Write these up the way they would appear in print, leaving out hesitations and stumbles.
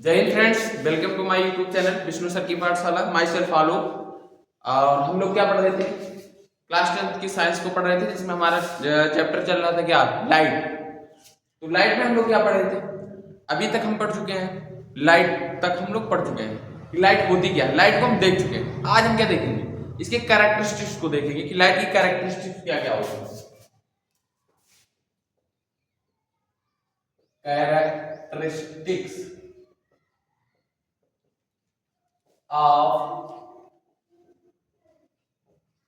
जय Hind friends, welcome to my YouTube channel Vishnu sir की पाठशाला। My self Alok. और हम लोग क्या पढ़ रहे थे? क्लास 10th की साइंस को पढ़ रहे थे, जिसमें हमारा चैप्टर चल रहा था क्या? लाइट। तो लाइट में हम लोग क्या पढ़ रहे थे? अभी तक हम पढ़ चुके हैं, लाइट तक हम लोग पढ़ चुके हैं कि लाइट होती क्या है। लाइट को हम देख चुके हैं। आज हम क्या देखेंगे? इसके कैरेक्टरिस्टिक्स को देखेंगे कि लाइट की कैरेक्टरिस्टिक्स क्या क्या होती है। Characteristics of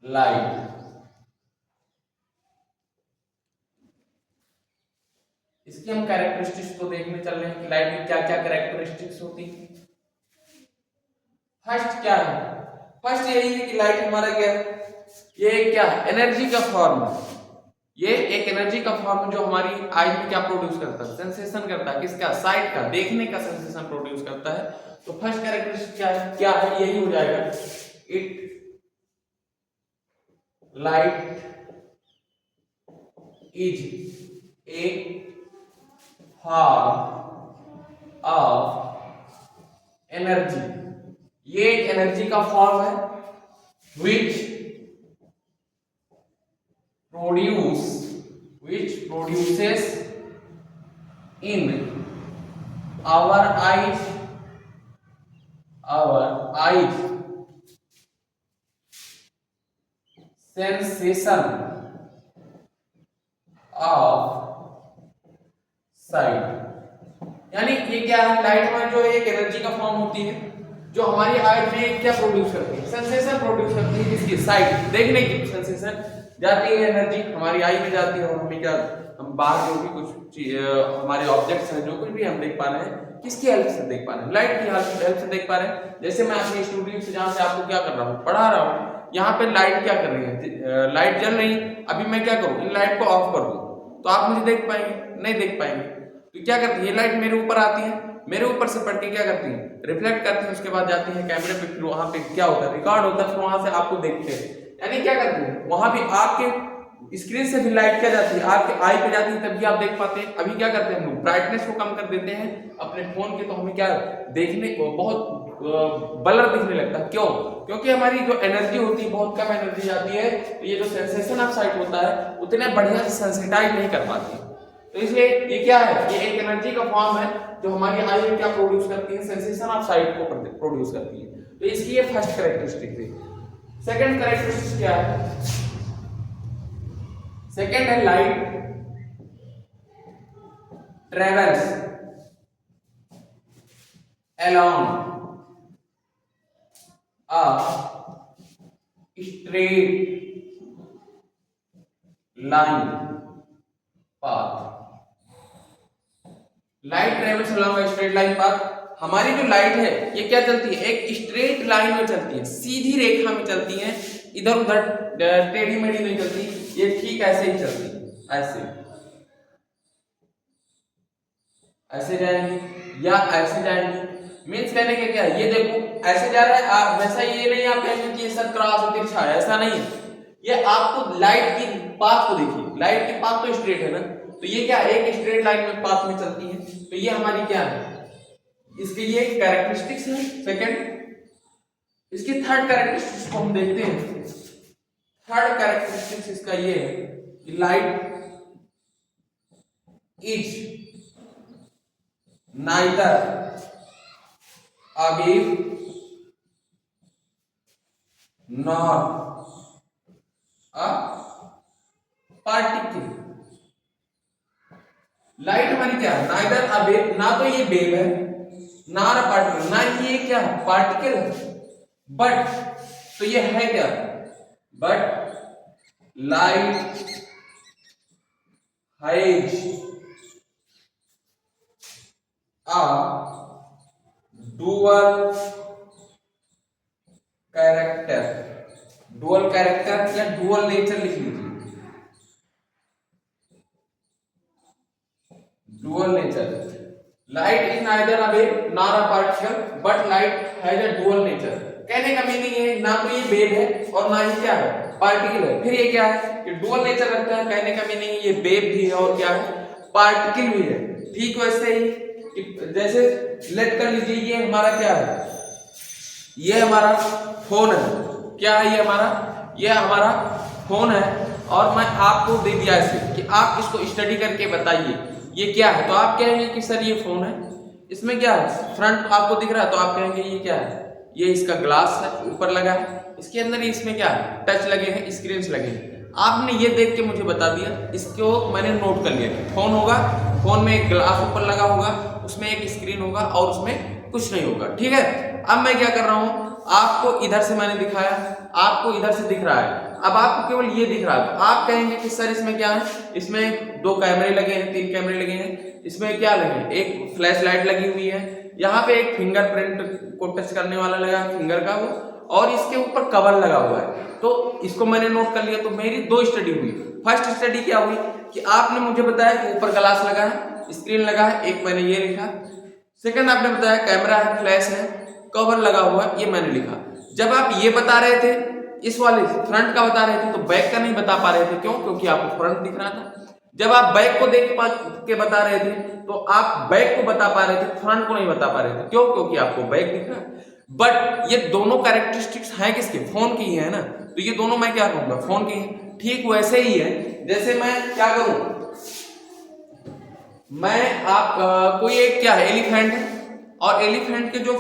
light। इसकी हम कैरेक्टरिस्टिक्स को देखने चल रहे हैं कि लाइट की क्या क्या कैरेक्टरिस्टिक्स होती है। फर्स्ट क्या है? फर्स्ट यही है कि लाइट हमारा क्या है? ये क्या एनर्जी का फॉर्म है। ये एक एनर्जी का फॉर्म है जो हमारी आई में क्या प्रोड्यूस करता है? सेंसेशन करता है। किसका? साइट का, देखने का सेंसेशन प्रोड्यूस करता है। तो फर्स्ट कैरेक्टरिस्टिक क्या है? यही हो जाएगा, it light is a form of energy. ये एक एनर्जी का फॉर्म है which produces in our eyes sensation of sight। यानी ये क्या है? लाइट में जो एक एनर्जी का फॉर्म होती है जो हमारी आई में क्या प्रोड्यूस करती है? सेंसेशन प्रोड्यूस करती है। किसकी? साइट, देखने की सेंसेशन जाती है, एनर्जी हमारी आई में जाती है और हमें क्या, हम बाहर जो भी कुछ हमारे ऑब्जेक्ट्स हैं, जो कुछ भी हम देख पा रहे हैं, किसकी हेल्प से देख पा रहे हैं? लाइट की हेल्प से देख पा रहे हैं। जैसे मैं अपने स्टूडियो से जहां से आपको क्या कर रहा हूं, पढ़ा रहा हूं, यहाँ पे लाइट क्या कर रही है? लाइट जल रही है। अभी मैं क्या करूं? इन लाइट को ऑफ कर दूं तो आप मुझे देख पाएंगे? नहीं देख पाएंगे। तो क्या करती है? लाइट मेरे ऊपर आती है, मेरे ऊपर से पड़ के क्या करती है? रिफ्लेक्ट करती है, उसके बाद जाती है कैमरे पे, फिर वहां पे क्या होता है? रिकॉर्ड होता है, फिर वहां से आपको देखते हैं। यानी क्या करती है? वहां भी आपके स्क्रीन से भी लाइट क्या जाती है? आपके आई पे जाती है, तब भी आप देख पाते हैं। अभी क्या करते हैं हम लोग? ब्राइटनेस को कम कर देते हैं अपने फोन के, तो हमें क्या देखने को बहुत ब्लर दिखने लगता है। क्यों? क्योंकि हमारी जो एनर्जी होती है बहुत कम एनर्जी जाती है, तो ये जो सेंसेशन ऑफ साइट होता है उतने बढ़िया से सेंसिटाइज नहीं कर पाती। तो इसलिए ये क्या है? ये एक एनर्जी का फॉर्म है जो हमारी आई में क्या प्रोड्यूस करती है? सेंसेशन ऑफ साइट को प्रोड्यूस करती है। तो इसकी ये फर्स्ट कैरेक्टरिस्टिक थी। सेकंड कैरेक्टरिस्टिक क्या है? सेकंड है light travels along a straight line path। Light travels along a straight line path। हमारी जो लाइट है ये क्या चलती है? एक स्ट्रेट लाइन में चलती है, सीधी रेखा में चलती है, इधर उधर टेढ़ी मेढ़ी नहीं चलती। ये ठीक ऐसे ही चलती है, ऐसे जाएंगी या ऐसे जाएंगी। मीन्स कहने के क्या है? ये देखो ऐसे जा रहा है, वैसा ये नहीं आप कहेंगे कि ये सब क्रॉस तिरछा है, ऐसा नहीं है। ये आपको लाइट की पाथ को देखिए, लाइट की पाथ तो स्ट्रेट है ना, तो ये क्या एक स्ट्रेट लाइन में पाथ में चलती है। तो ये हमारी क्या है? इसके ये कैरेक्टरिस्टिक्स है सेकंड। इसकी थर्ड कैरेक्टरिस्टिक्स को हम देखते हैं। थर्ड कैरेक्टरिस्टिक्स इसका ये है कि light is neither a wave nor a particle। Light हमारी क्या है? neither a wave, ना तो ये वेव है, ना a particle, ना ये क्या है? पार्टिकल है। बट तो ये है क्या? But light has a dual character। Dual character या डुअल नेचर लिख लीजिए। Dual nature, light is neither a wave nor a particle but light has a dual nature. कहने का मीनिंग है ना तो ये वेव है और ना ही क्या है? पार्टिकल है। फिर ये क्या है? कि डुअल नेचर रखता है। कहने का मीनिंग ये वेव भी है और क्या है? पार्टिकल भी है। ठीक वैसे ही कि जैसे लेट कर लीजिए ये हमारा क्या है, ये हमारा फोन है, क्या है ये हमारा फोन है, और मैं आपको दे दिया इसे कि आप इसको स्टडी करके बताइए ये क्या है। तो आप कहेंगे कि सर ये फोन है, इसमें क्या है, फ्रंट आपको दिख रहा है, तो आप कहेंगे ये क्या है, ये इसका ग्लास है ऊपर लगा है, इसके अंदर इसमें क्या है, टच लगे हैं, स्क्रीन लगे हैं। आपने ये देख के मुझे बता दिया, इसको मैंने नोट कर लिया कि फोन होगा, फोन में एक ग्लास ऊपर लगा होगा, उसमें एक स्क्रीन होगा और उसमें कुछ नहीं होगा। ठीक है, अब मैं क्या कर रहा हूं, आपको इधर से मैंने दिखाया, आपको इधर से दिख रहा है, अब आपको केवल ये दिख रहा है, तो आप कहेंगे कि सर इसमें क्या है, इसमें 2 कैमरे लगे हैं, 3 कैमरे लगे हैं, इसमें क्या लगे हैं, एक फ्लैश लाइट लगी हुई है, यहाँ पे एक फिंगरप्रिंट को टच करने वाला लगा फिंगर का वो, और इसके ऊपर कवर लगा हुआ है। तो इसको मैंने नोट कर लिया। तो मेरी 2 स्टडी हुई। फर्स्ट स्टडी क्या हुई कि आपने मुझे बताया कि ऊपर ग्लास लगा है, स्क्रीन लगा है, एक मैंने ये लिखा। सेकंड आपने बताया कैमरा है, फ्लैश है, कवर लगा हुआ है, ये मैंने लिखा। जब आप ये बता रहे थे, इस वाले फ्रंट का बता रहे थे, तो बैक का नहीं बता पा रहे थे। क्यों? क्योंकि आपको फ्रंट दिख रहा था। जब आप बैक को देख के बता रहे थे, तो आप बैक को बता पा रहे थे, फ्रंट को नहीं बता पा रहे थे। क्यों? क्योंकि आपको बैक दिख रहा है। बट ये दोनों कैरेक्टरिस्टिक्स हैं किसके? फोन की ही है ना। तो ये दोनों मैं क्या कहूंगा, फोन की है। ठीक वैसे ही है जैसे मैं क्या करूं, मैं आप कोई एक क्या है, एलिफेंट है, और एलिफेंट के जो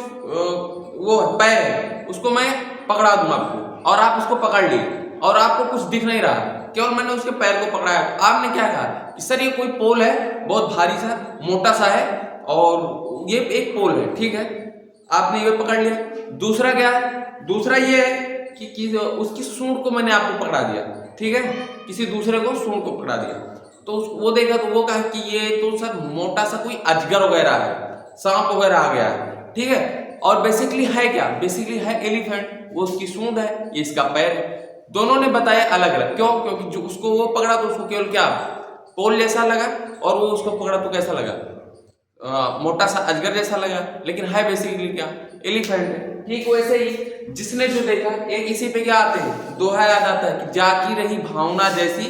वो पैर है उसको मैं पकड़ा दूं आपको, और आप उसको पकड़ लिए, और आपको कुछ दिख नहीं रहा, केवल मैंने उसके पैर को पकड़ाया। तो आपने क्या कहा कि सर ये कोई पोल है, बहुत भारी सा, मोटा सा है, और ये एक पोल है। ठीक है, आपने ये पकड़ लिया। दूसरा क्या है, दूसरा ये है कि उसकी सूंड को मैंने आपको पकड़ा दिया। ठीक है, किसी दूसरे को सूंड को पकड़ा दिया, तो वो देखा तो वो कहा कि ये तो सर मोटा सा कोई अजगर वगैरह है, सांप वगैरह आ गया है। ठीक है, और बेसिकली है क्या, बेसिकली है एलिफेंट, वो उसकी सूंड है, ये इसका पैर है। दोनों ने बताया अलग अलग। क्यों? क्योंकि जो उसको वो पकड़ा तो उसको केवल क्या पोल जैसा लगा, और वो उसको पकड़ा तो कैसा लगा, मोटा सा अजगर जैसा लगा, लेकिन है बेसिकली क्या, एलिफेंट है। ठीक वैसे ही जिसने जो देखा, एक इसी पे क्या आते हैं, दोहा याद आता है कि जाकी रही भावना जैसी,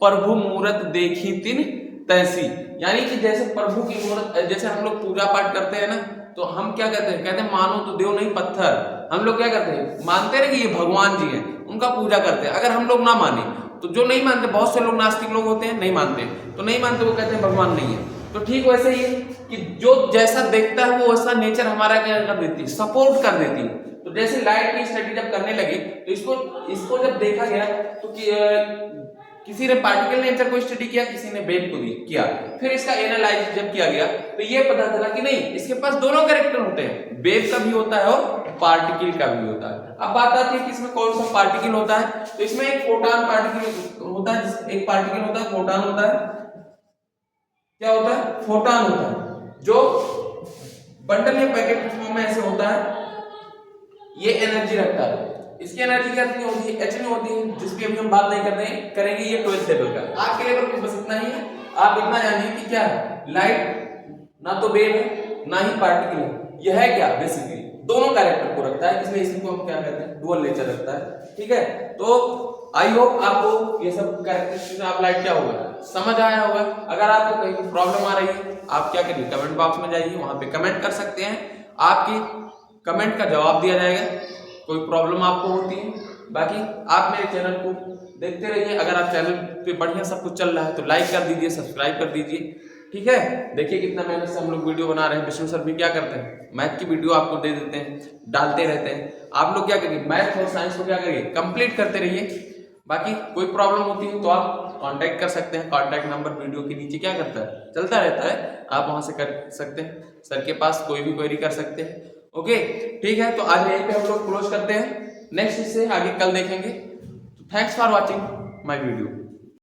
प्रभु मूरत देखी तिन तैसी। यानी कि जैसे प्रभु की मूरत, जैसे हम लोग पूजा पाठ करते हैं ना, तो हम क्या कहते हैं, कहते हैं मानो तो देव नहीं पत्थर। हम लोग क्या करते हैं, मानते हैं कि ये भगवान जी हैं, उनका पूजा करते हैं। अगर हम लोग ना माने, तो जो नहीं मानते, बहुत से लोग नास्तिक लोग होते हैं, नहीं मानते, तो नहीं मानते, वो कहते हैं भगवान नहीं है। तो ठीक वैसे ही कि जो जैसा देखता है वो वैसा नेचर हमारा क्या कर देती है, सपोर्ट कर देती है। तो जैसे लाइट की स्टडी जब करने लगी, तो इसको जब देखा गया, तो किसी ने पार्टिकल नेचर को स्टडी किया, किसी ने वेव को किया, फिर इसका एनालाइज जब किया गया, तो ये पता चला कि नहीं, इसके पास दोनों कैरेक्टर होते हैं, वेव का भी होता है और पार्टिकल का भी होता है। अब बात आती है कि इसमें कौन सा पार्टिकल होता है। तो इसमें एक फोटॉन पार्टिकल होता है, एक पार्टिकल होता है, फोटॉन होता है। क्या होता है? फोटॉन होता है, जो बंडल या पैकेट फॉर्म में ऐसे होता है, ये एनर्जी रखता है। इसकी एनर्जी कितनी होती है, h नहीं होती है, जिसकी अभी हम बात नहीं कर रहे हैं, करेंगे ये 12th लेवल का। आपके लेवल पे बस इतना ही है, आप इतना जानिए कि क्या है, लाइट ना तो वेव है ना ही पार्टिकल है, यह है क्या, बेसिकली दोनों कैरेक्टर को रखता है, इसलिए इसी को हम क्या कहते हैं, डुअल नेचर रखता है। ठीक है, तो आई होप आपको ये सब कैरेक्टरिस्टिक्स आप लाइट क्या होगा समझ आया होगा। अगर आपको कहीं प्रॉब्लम आ रही है, आप क्या करिए, कमेंट बॉक्स में जाइए, वहां पे कमेंट कर सकते हैं, आपकी कमेंट का जवाब दिया जाएगा, कोई प्रॉब्लम आपको होती है। बाकी आप मेरे चैनल को देखते रहिए। अगर आप चैनल पे बढ़िया सब कुछ चल रहा है तो लाइक कर दीजिए, सब्सक्राइब कर दीजिए। ठीक है, देखिए कितना मेहनत से हम लोग वीडियो बना रहे हैं। विष्णु सर भी क्या करते हैं, मैथ की वीडियो आपको दे देते हैं, डालते रहते हैं। आप लोग क्या करिए, मैथ और साइंस को क्या करिए, कंप्लीट करते रहिए। बाकी कोई प्रॉब्लम होती है तो आप कांटेक्ट कर सकते हैं, कांटेक्ट नंबर वीडियो के नीचे क्या करता है, चलता रहता है, आप वहां से कर सकते हैं, सर के पास कोई भी क्वेरी कर सकते हैं। ओके, ठीक है, तो आज यहीं पे हम लोग क्लोज करते हैं, नेक्स्ट इससे आगे कल देखेंगे। Thanks for watching my video.